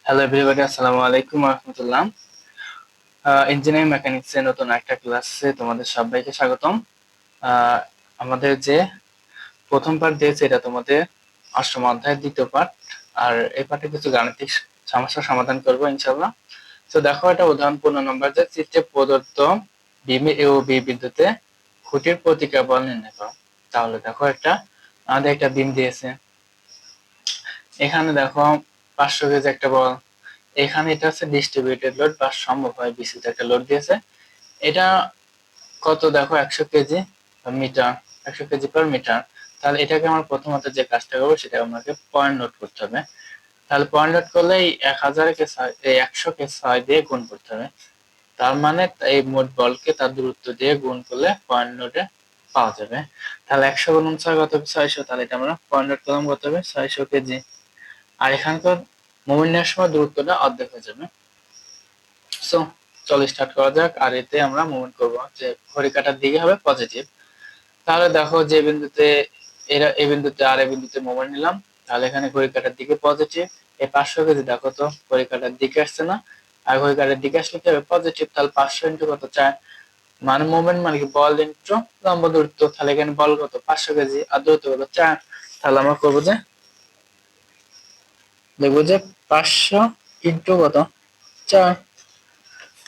Hello everybody, আসসালামু আলাইকুম ওয়া রাহমাতুল্লাহ। ইঞ্জিনিয়ারিং মেকানিক্স এর নতুন একটা ক্লাসে তোমাদের সবাইকে স্বাগতম। আহ, আমাদের যে প্রথম পার্ট দিয়েছে এটা তোমাদের অষ্টম অধ্যায়ের দ্বিতীয় পার্ট। আর এই পার্টে কিছু গাণিতিক সমস্যার সমাধান করব ইনশাআল্লাহ। তো দেখো, এটা উদাহরণ 15 নম্বর, যে চিত্রে প্রদত্ত বিম এ ও বি বিন্দুতে খুঁটির প্রতিক্রিয়া বল নির্ণয় করো। তাহলে দেখো, আমাদের একটা বিম দিয়েছে। এখানে দেখো 500 কেজি একটা বল। এখানে এটা হচ্ছে ডিস্ট্রিবিউটেড লোড বা সমবায় বিস্তৃত একটা লোড দিয়েছে। এটা কত দেখো, 100 kg metre, 100 kg per metre. তাহলে এটাকে আমরা প্রথমত যে কাজটা করবো সেটা আমাকে পয়েন্ট নোট করতে হবে। তাহলে পয়েন্ট নোট করলে এই 1000-কে 100-কে 6 দিয়ে গুণ করতে হবে। তার মানে এই মোট বলকে তার দূরত্ব দিয়ে গুণ করলে পয়েন্ট নোটে পাওয়া যাবে। তাহলে 100 গুণন 6 কত হবে? 600। তাহলে এটা আমরা পয়েন্ট নোট করলাম, কত হবে? 600 কেজি। আর এখানকার মোমেন্ট নেওয়ার সময় দূরত্বটা অর্ধেক হয়ে যাবে। সো চলো স্টার্ট করা যাক। আর এতে আমরা মুভমেন্ট করবো, যে ঘড়ি কাঁটার দিকে হবে পজিটিভ। তাহলে দেখো, যে বিন্দুতে এই বিন্দুতে আর এই বিন্দুতে মুভমেন্ট নিলাম, তাহলে এখানে ঘড়ি কাঁটার দিকে পজিটিভ। এই 500 কেজি দেখো তো ঘড়ি কাঁটার দিকে আসছে না? আর ঘড়ি কাঁটার দিকে আসলে কি হবে? পজিটিভ। তাহলে 500 ইন্টু কত? 4। মানে মুভমেন্ট মানে কি? বল ইন্টু লম্ব দূরত্ব। তাহলে এখানে বল কত? 500 কেজি। আর দূরত্ব কত? 4। তাহলে আমরা করবো যে, দেখবো যে 500 ইন্টু কত? 4।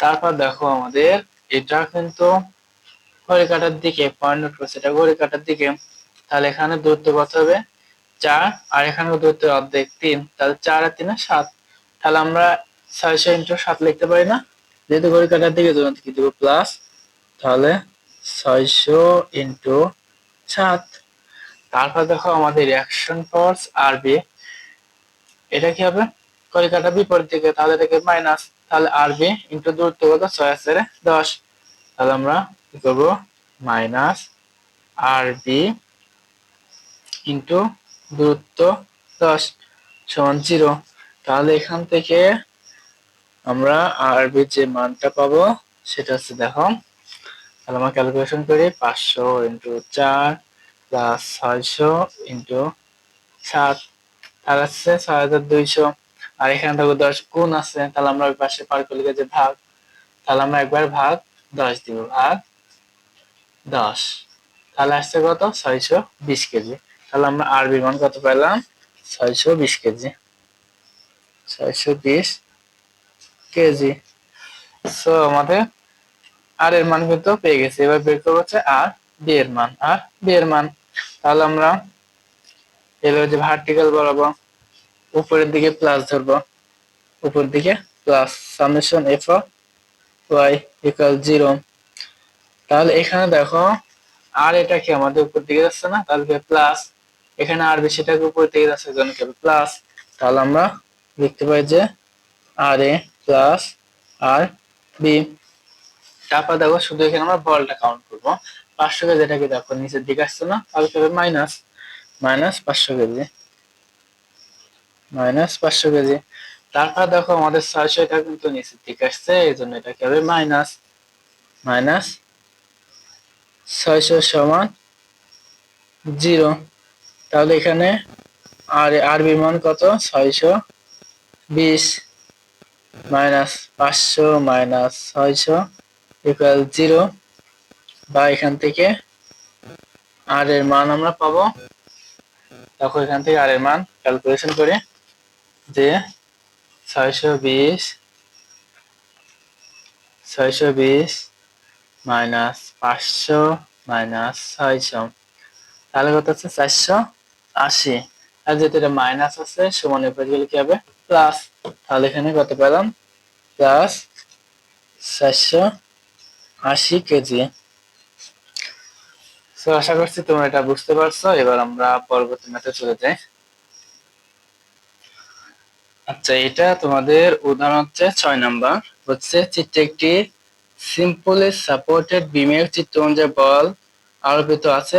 তারপর দেখো, আমাদের এটা কিন্তু ঘড়ি কাঁটার দিকে পয়েন্ট নোট করছে, এটা ঘড়ি কাঁটার দিকে। তাহলে এখানে দূরত্ব কত হবে? 4। আর এখানে দূরত্ব অর্ধেক 3। তাহলে 4 আর 3 7। তাহলে আমরা 600 ইন্টু 7 লিখতে পারি না? যেহেতু ঘড়ি কাঁটার দিকে জন্য কি দেবো? প্লাস। তাহলে 600 ইন্টু 7। তারপর দেখো, আমাদের রিঅ্যাকশন ফোর্স আর বি, এটা কি হবে? ঘড়ি কাঁটার বিপরীত দিকে, তাহলে এটাকে মাইনাস। তাহলে আর বি ইন্টু দূরত্ব কত? 6 আছে 10। তাহলে আমরা কি করবো? মাইনাস আর বি ইন্টু দূরত্ব 10 সমান 0। তাহলে এখান থেকে আমরা আর বি যে মানটা পাবো সেটা হচ্ছে, দেখো, তাহলে আমরা ক্যালকুলেশন করি। 500 ইন্টু 4 প্লাস 600 ইন্টু 7, তাহলে হচ্ছে 6200। আর এখানে দেখো 10 গুণ আছে, তাহলে আমরা ওই পাশে পার করলে যে ভাগ। তাহলে আমরা একবার ভাগ 10 দিব, ভাগ 10। তাহলে আসছে কত? 620 কেজি। তাহলে আমরা আরবি মান কত পেলাম? 620 কেজি। 620 কেজি। সো আমাদের আর এর মান কিন্তু পেয়ে গেছি। এবার বের করবো হচ্ছে আর বি এর মান। আর বি এর মান, তাহলে আমরা এবার যে ভার্টিক্যাল বরাবর উপরের দিকে প্লাস ধরবো, উপর দিকে plus, summation F of Y equal 0। তাহলে এখানে দেখো, আর এটা কি আমাদের উপর দিকে যাচ্ছে না? তাহলে প্লাস। এখানে আর বেশিটাকে উপর দিকে যাচ্ছে, জন্য কি প্লাস। তাহলে আমরা লিখতে পারি যে আর এ প্লাস আর বি। তারপর দেখো, শুধু এখানে আমরা বলটা কাউন্ট করবো। 500 কেজি, এটা কি দেখো নিচের দিকে আসছে না? তাহলে কি হবে? Minus. Minus 500 KG. Minus 500 KG. তারপর দেখো, আমাদের 600, এটা কিন্তু নিচের দিকে আসছে, এই জন্য এটা কি হবে? মাইনাস। মাইনাস 600 সমান 0। তাহলে এখানে আর আরবি মান কত? 620 মাইনাস 500 মাইনাস 600 ইকুয়াল 0। বা এখান থেকে আর এর মান আমরা পাবো। দেখো, এখান থেকে আর এর মান ক্যালকুলেশন করে যে 620 মাইনাস 500 মাইনাস 600, তাহলে কত হচ্ছে? 480। আর যেহেতু এটা মাইনাস আছে, সমান উপরে গেলে কি হবে? প্লাস। তাহলে এখানে কত পেলাম? Plus 480 KG. তো আশা করছি তোমরা এটা বুঝতে পারছো। এবার আমরা পরবর্তী ম্যাথে চলে যাই। আচ্ছা, এটা তোমাদের উদাহরণ হচ্ছে 6 নাম্বার। হচ্ছে চিত্রে একটি সিম্পলি সাপোর্টেড বিমের চিত্র অনুযায়ী বল আরোপিত আছে।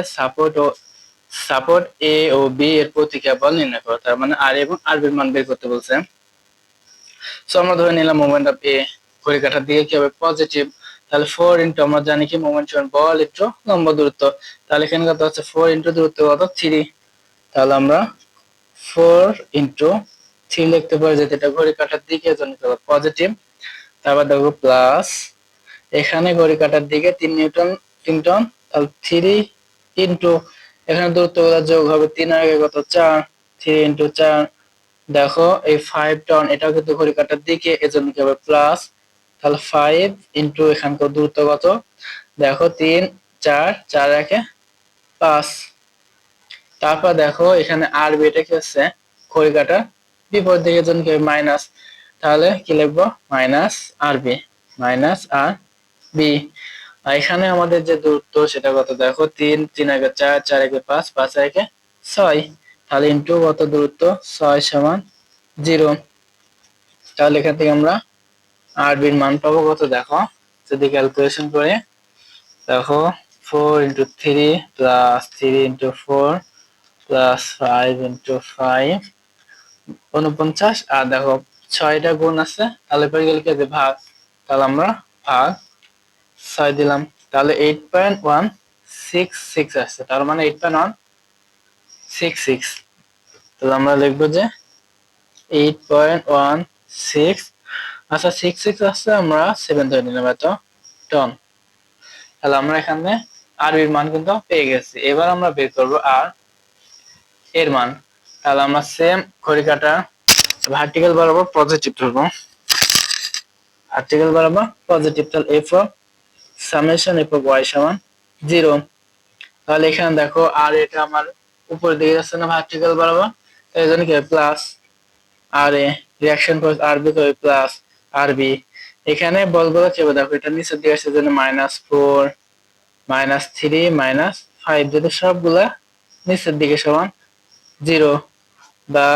সাপোর্ট এ ও বি এর প্রতিক্রিয়া বল নির্ণয় করো। তার মানে আর এবং আর বির মান বের করতে বলছে। সো আমরা ধরে নিলাম মোমেন্ট অফ এ ঘড়ি কাঁটার দিকে কি হবে? পজিটিভ। তাহলে 4 ইন্টু, আমরা জানি কি মোমেন্ট সমান বল ইন্টু লম্ব দূরত্ব। তাহলে এখানে কত হচ্ছে? 4 ইন্টু দূরত্ব কত? 3। তাহলে আমরা 4 ইন্টু থ্রি লিখতে পারি যেহেতু এটা ঘড়ি কাটার দিকে, এজন্য পজিটিভ। তারপর দেখো প্লাস, এখানে ঘড়ি কাটার দিকে 3 নিউটন 3 টন, তাহলে 3 ইন্টু এখানে দূরত্ব যোগ হবে 3 আর 1 কত 4, 3 ইন্টু 4 দেখো এই 5 টন, এটাও কিন্তু ঘড়ি কাটার দিকে, এজন্য কি হবে প্লাস। তাহলে 5 ইন্টু এখানকার দূরত্ব কত দেখো 3 4 4 1 5। তারপর দেখো এখানে আরবি, এটা কি হচ্ছে ঘড়ি কাটার বিপরীত দিকে, জন্য কি মাইনাস। তাহলে কি লিখবো মাইনাস আরবি, মাইনাস আর বি। আর এখানে আমাদের যে দূরত্ব সেটা কত দেখো 3 3 আগে 4 4 আগে 5 5 আগে 6, তাহলে ইন্টু কত দূরত্ব 6 সমান 0। তাহলে এখান থেকে আমরা আরবির মান পাবো কত দেখো, যদি ক্যালকুলেশন করে দেখো 4 into 3 plus 3 into 4 plus 5 into 5 49। আর দেখো 6টা গুণ আছে, তাহলে পরে গেলে কি ভাগ, তাহলে আমরা ভাগ 6 দিলাম, তাহলে 8.166 আসছে, তার মানে 8.166। তাহলে আমরা লিখবো যে 8.16, আচ্ছা 66 আসছে, আমরা 7 ধরে নিলাম এত টন। তাহলে আমরা এখানে আর এর মান কিন্তু পেয়ে গেছি। এবার আমরা বের করব আর এর মান। তাহলে আমরা সেম ঘড়ি কাটা ভার্টিক্যাল বরাবর পজিটিভ ধরবো, ভার্টিক্যাল বরাবর পজিটিভ। তাহলে F of summation F of Y সমান 0। তাহলে এখানে দেখো আর এটা আমার উপর দিকে যাচ্ছে না ভার্টিক্যাল বরাবর, এই জন্য কি প্লাস আর এ রিঅ্যাকশন ফোর্স আর বি করে প্লাস আর বি। এখানে বলগুলো কি হবে দেখো, এটা নিচের দিকে আসছে জন্য -4 -3 -5, যদি সবগুলা নিচের দিকে সমান 0 বা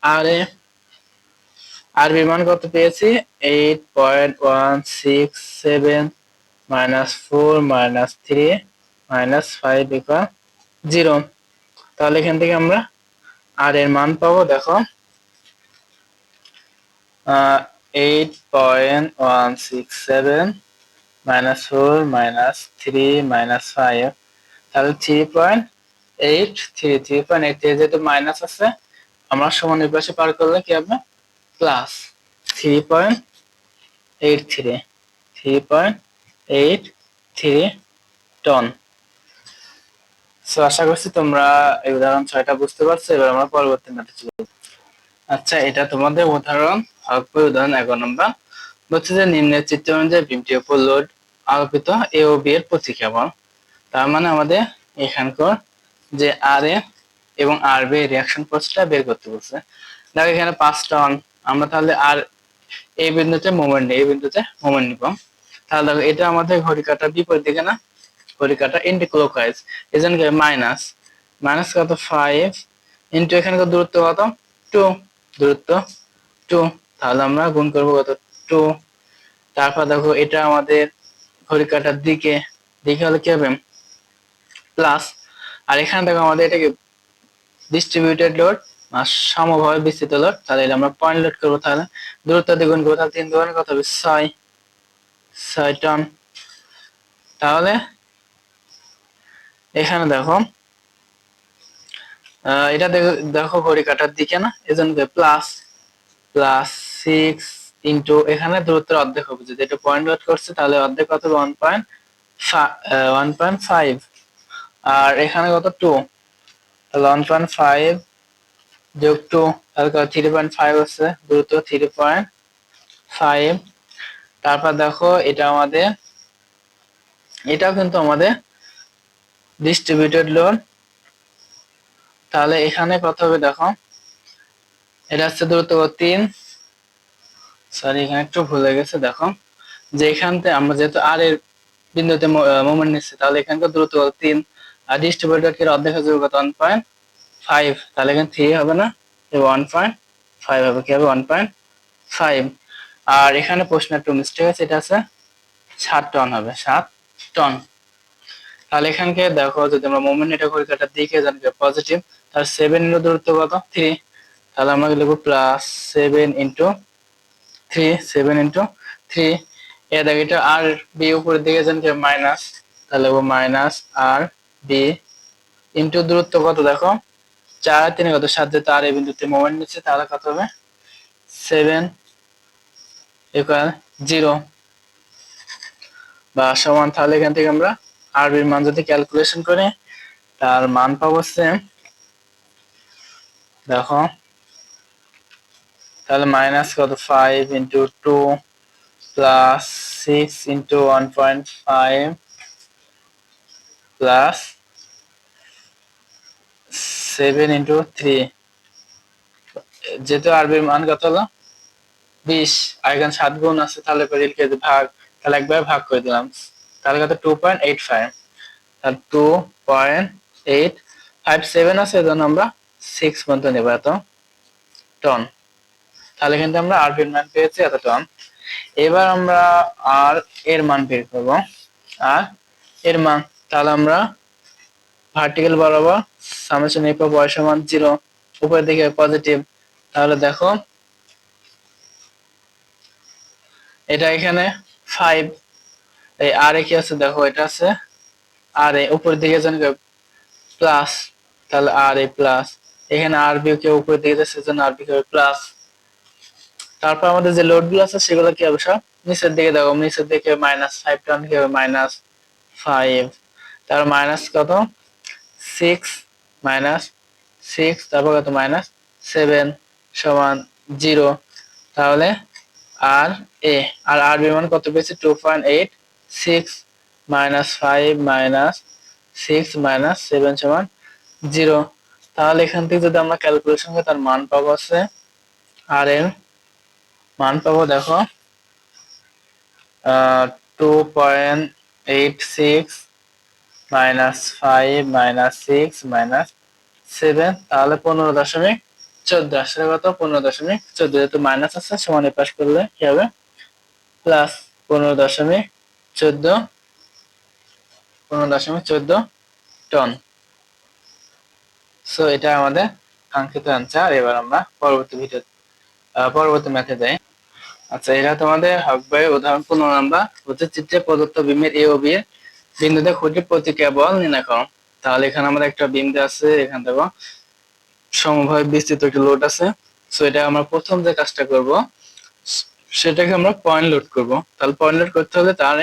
আর এ আর বি মান কত পেয়েছি 8.167 -4 -3 -5 ইকুয়াল 0। তাহলে এখান থেকে আমরা আর এর মান পাবো দেখো 8.167 -4 -3 -5, তাহলে 3.83 3.83, যেহেতু মাইনাস আছে আমরা সমানের পাশে পার করলে কি হবে প্লাস 3.83 3.83 টন। সো আশা করছি তোমরা এই উদাহরণ 6টা বুঝতে পারছো। এবার আমরা পরবর্তী ম্যাথে চলে যাব। আচ্ছা, এটা তোমাদের উদাহরণ উদাহরণ 11 নম্বর বলছে যে নিম্নের চিত্র অনুযায়ী বিমটির উপর লোড আরোপিত এ ও বি এর প্রতিক্রিয়া বল। তার মানে আমাদের এখানকার যে আর এ এবং আর বি রিঅ্যাকশন ফোর্সটা বের করতে বলছে। দেখো এখানে 5 টন, আমরা তাহলে আর এই বিন্দুতে মোমেন্ট নেই, এই বিন্দুতে মোমেন্ট নিব। তাহলে দেখো এটা আমাদের ঘড়ি কাঁটার বিপরীত দিকে না, ঘড়ি কাঁটা এন্টি ক্লকওয়াইজ, এজন্য কি মাইনাস মাইনাস কত 5 ইনটু এখানকার দূরত্ব কত 2, দূরত্ব 2, তাহলে আমরা গুণ করব কত 2। তারপর দেখো এটা আমাদের ঘড়ি কাঁটার দিকে, দিকে হলে কি হবে প্লাস। আর এখানে দেখো আমাদের এটাকে ডিস্ট্রিবিউটেড লোড আর সমভাবে বিস্তৃত লোড, তাহলে এটা আমরা পয়েন্ট লোড করবো। তাহলে দূরত্ব দ্বিগুণ করবো, তাহলে 3 দুগুণে কত হবে 6 টন। তাহলে এখানে দেখো এটা দেখো ঘড়ি কাটার দিকে না, এজন্য প্লাস প্লাস 6 ইন্টু এখানে দূরত্বের অর্ধেক হবে, যদি এটা পয়েন্ট লোড করছে তাহলে অর্ধেক কত 1.5, আর এখানে কত 2, তাহলে 1.5 যোগ 2 তাহলে 3.5 হচ্ছে দূরত্ব 3.5। তারপর দেখো এটা আমাদের, এটাও কিন্তু আমাদের ডিস্ট্রিবিউটেড লোড, তাহলে এখানে কত হবে দেখো, এটা হচ্ছে দূরত্ব 3, সরি এখানে একটু ভুল হয়ে গেছে। দেখো যে এখানতে আমরা যেহেতু আর এর বিন্দুতে মোমেন্ট নিচ্ছি, তাহলে এখানকার দূরত্ব 3 আর ডিস্ট্রিবিউটেড এর অর্ধেক হচ্ছে 1.5, তাহলে এখানে 3 হবে না, 1.5 হবে, কি হবে 1.5। আর এখানে প্রশ্ন একটু মিস্টেক আছে, এটা আছে 7 টন হবে, 7 টন। তাহলে এখানকে দেখো যদি আমরা মোমেন্ট এটা ঘড়ি কাঁটার দিকে জানি পজিটিভ, তাহলে 7 এর দূরত্ব কত 3, তাহলে আমরা লিখবো প্লাস 7 ইন্টু 3, 7 ইন্টু 3। এ দেখো এটা আর বি উপরের দিকে জানি মাইনাস, তাহলে লিখবো মাইনাস আর বি ইন্টু দূরত্ব কত দেখো 4 আর 3 কত 7, যেহেতু আর এই বিন্দুতে মোমেন্ট নিচ্ছে তাহলে কত হবে 7 ইকুয়াল 0 বা সমান। তাহলে এখান থেকে আমরা আরবির মান যদি ক্যালকুলেশন করি তার মান পাবো হচ্ছে, দেখো তাহলে মাইনাস কত 5 into 2 plus 6 into 1.5 plus 7 into 3, যেহেতু আরবির মান কত হলো 20, আর এখানে 7 গুণ আছে তাহলে পরে লিখে ভাগ, তাহলে একবার ভাগ করে দিলাম, তাহলে কত 2.85, তাহলে 2.857 আছে, এজন্য আমরা 6 পর্যন্ত নেব এত টন। তাহলে এখান থেকে আমরা আরবির মান পেয়েছি এত টন। এবার আমরা আর এর মান বের করব, আর এর মান, তাহলে আমরা ভার্টিক্যাল বরাবর সামেশন a পাবো y সমান 0, উপরের দিকে পজিটিভ। তাহলে দেখো এটা এখানে 5, এই আর কি আছে দেখো এটা আছে আর উপরের দিকে যেন প্লাস, তাহলে আর এ প্লাস, এখানে আর বি কে উপরের দিকে যাচ্ছে সেজন্য আর বি কে প্লাস। তারপর আমাদের যে লোড গুলো আছে সেগুলো কি হবে সব নিচের দিকে, দেখো নিচের দিকে -5 টান কি হবে -5, তারপর মাইনাস কত 6 -6, তারপর কত -7 সমান 0। তাহলে আর এ আর আর বি মান কত পেয়েছি 2.86 -5 -6 -7 সমান 0। তাহলে এখান থেকে যদি আমরা ক্যালকুলেশন করি তার মান পাবো আছে, আর এর মান পাবো দেখো 2.86 -5 -6 -7, তাহলে 15.14 আসলে কত 15.14, যেহেতু মাইনাস আছে সমান পাশ করলে কি হবে প্লাস 15.14 টন। সো এটা আমাদের কাঙ্ক্ষিত অ্যান্সার। এবার আমরা পরবর্তী ম্যাথে যাই। আচ্ছা, এটা তোমাদের হবে উদাহরণ 15 নাম্বার হচ্ছে, চিত্রে প্রদত্ত বিমের এ ও বি এর বিন্দুতে খুঁটির প্রতিক্রিয়া বল নির্ণয় করো। তাহলে এখানে আমাদের একটা বিন্দু আছে, এখান থেকে সমভাবে বিস্তৃত একটা লোড আছে। সো এটা আমরা প্রথম যে কাজটা করব সেটাকে আমরা পয়েন্ট লোড করব। তাহলে পয়েন্ট লোড করতে হলে তার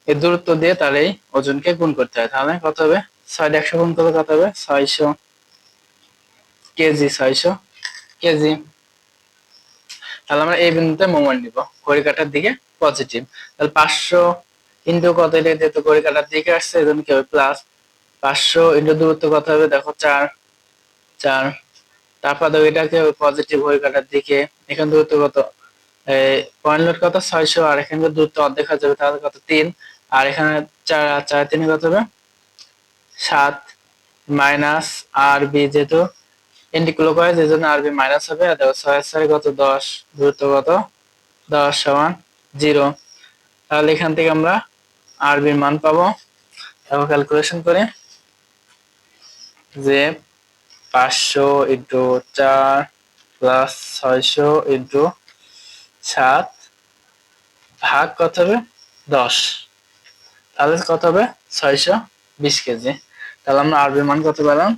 এই দূরত্ব দিয়ে তার এই ওজনকে গুণ করতে হয়। তাহলে কত হবে 6 100 গুণ করলে কত হবে 600 কেজি, 600 কেজি। তাহলে আমরা এই বিন্দুতে মোমেন্ট নিব, ঘড়ি কাঁটার দিকে পজিটিভ। তাহলে 500 ইন্টু কত, এটা যেহেতু ঘড়ি কাঁটার দিকে আসছে এজন্য কি হবে প্লাস 500 ইন্টু দূরত্ব কত হবে দেখো 4, তারপর দেখো এটাকে পজিটিভ ঘড়ি কাঁটার দিকে, এখানে দূরত্ব কত পয়েন্ট লোড কত 600, আর এখানে দূরত্ব অর্ধেক হয়ে যাবে তাহলে কত 3, আর এখানে 4 আর 4 3 কত হবে 7 মাইনাস আর বি, যেহেতু এন্টিক্লকওয়াইজ এজন্য আর বি মাইনাস হবে, আর দেখো 6 4 কত 10, দূরত্ব কত 10 সমান 0। তাহলে এখান থেকে আমরা আর বির মান পাবো, তারপর ক্যালকুলেশন করে যে 500 ইন্টু 4 প্লাস 600 ইন্টু 7 ভাগ কত হবে 10, তাহলে কত হবে 620 কেজি। তাহলে আমরা আর বির মান কত পেলাম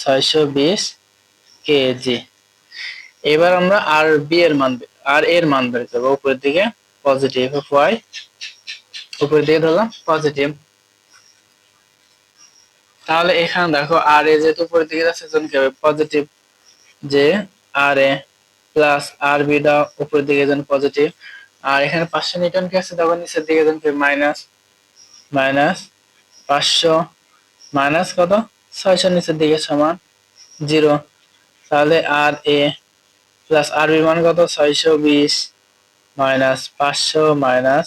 620 কেজি। এবার আমরা আর বি এর মান আর এর মান বের করবো, উপরের দিকে পজিটিভ ওয়াই, উপরের দিকে ধরলাম পজিটিভ। তাহলে এখানে দেখো আর এ যেহেতু উপরের দিকে যাচ্ছে সেজন্য কি হবে পজিটিভ, যে আর এ প্লাস আর বি দা উপরের দিকে যেন পজিটিভ, আর এখানে 500 নিউটন কি আছে তখন নিচের দিকে যেন মাইনাস 500 মাইনাস কত 600 নিচের দিকে সমান 0। তাহলে আর এ প্লাস আর বি মান কত 620 মাইনাস 500 মাইনাস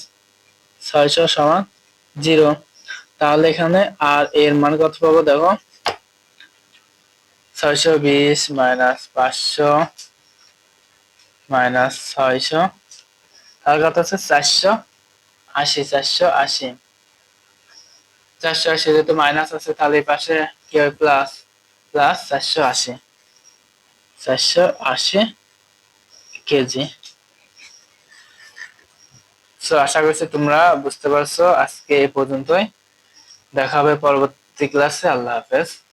600 সমান 0। তাহলে এখানে আর এর মান কত পাবো দেখো 620 মাইনাস 500 মাইনাস 600, তার কত হচ্ছে 480 যেহেতু মাইনাস আছে তাহলে এই পাশে কি হবে প্লাস 480 কেজি। সো আশা করছি তোমরা বুঝতে পারছো। আজকে এই পর্যন্তই, দেখা হবে পরবর্তী ক্লাসে। আল্লাহ হাফেজ।